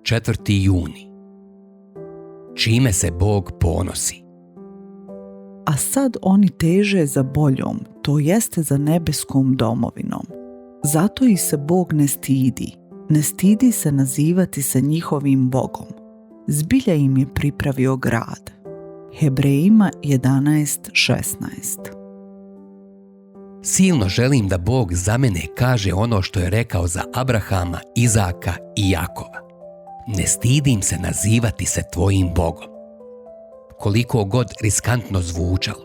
4. juni. Čime se Bog ponosi? A sad oni teže za boljom, to jeste za nebeskom domovinom. Zato ih se Bog ne stidi se nazivati se njihovim Bogom. Zbilja im je pripravio grad. Hebrejima 11:16. Silno želim da Bog za mene kaže ono što je rekao za Abrahama, Izaka i Jakova. Ne stidim se nazivati se tvojim Bogom. Koliko god riskantno zvučalo,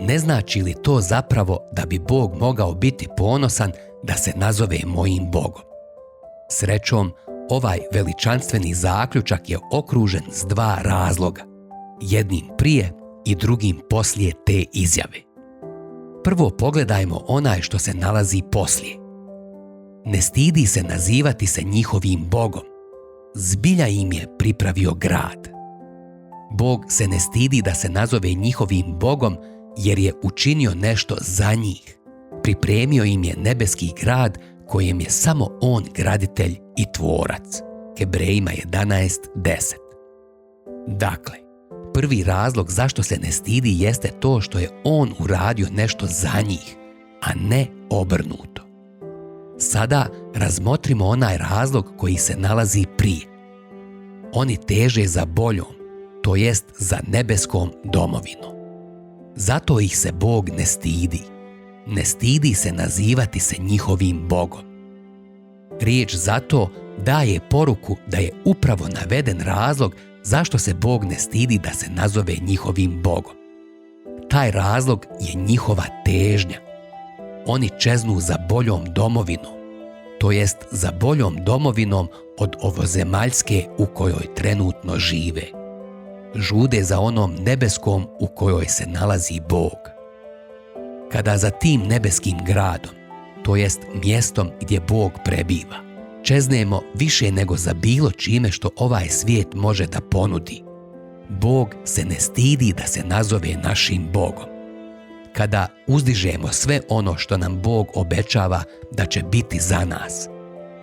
ne znači li to zapravo da bi Bog mogao biti ponosan da se nazove mojim Bogom? Srećom, ovaj veličanstveni zaključak je okružen s 2 razloga, jednim prije i drugim poslije te izjave. Prvo pogledajmo onaj što se nalazi poslije. Ne stidi se nazivati se njihovim Bogom. Zbilja im je pripravio grad. Bog se ne stidi da se nazove njihovim Bogom jer je učinio nešto za njih. Pripremio im je nebeski grad kojem je samo on graditelj i tvorac. Hebrejima 11:10. Dakle, prvi razlog zašto se ne stidi jeste to što je on uradio nešto za njih, a ne obrnuto. Sada razmotrimo onaj razlog koji se nalazi prije. Oni teže za boljom, to jest za nebeskom domovinom. Zato ih se Bog ne stidi. Ne stidi se nazivati se njihovim Bogom. Riječ zato daje poruku da je upravo naveden razlog zašto se Bog ne stidi da se nazove njihovim Bogom. Taj razlog je njihova težnja. Oni čeznu za boljom domovinom, to jest za boljom domovinom od ovozemaljske u kojoj trenutno žive. Žude za onom nebeskom u kojoj se nalazi Bog. Kada za tim nebeskim gradom, to jest mjestom gdje Bog prebiva, čeznemo više nego za bilo čime što ovaj svijet može da ponudi, Bog se ne stidi da se nazove našim Bogom. Kada uzdižemo sve ono što nam Bog obećava da će biti za nas,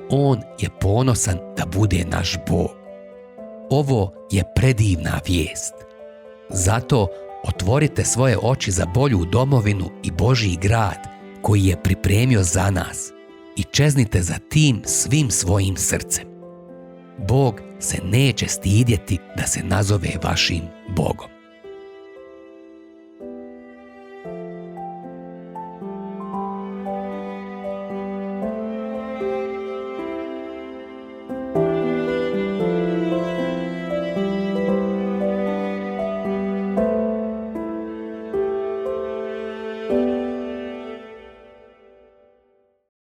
On je ponosan da bude naš Bog. Ovo je predivna vijest. Zato otvorite svoje oči za bolju domovinu i Božji grad koji je pripremio za nas i čeznite za tim svim svojim srcem. Bog se neće stidjeti da se nazove vašim Bogom.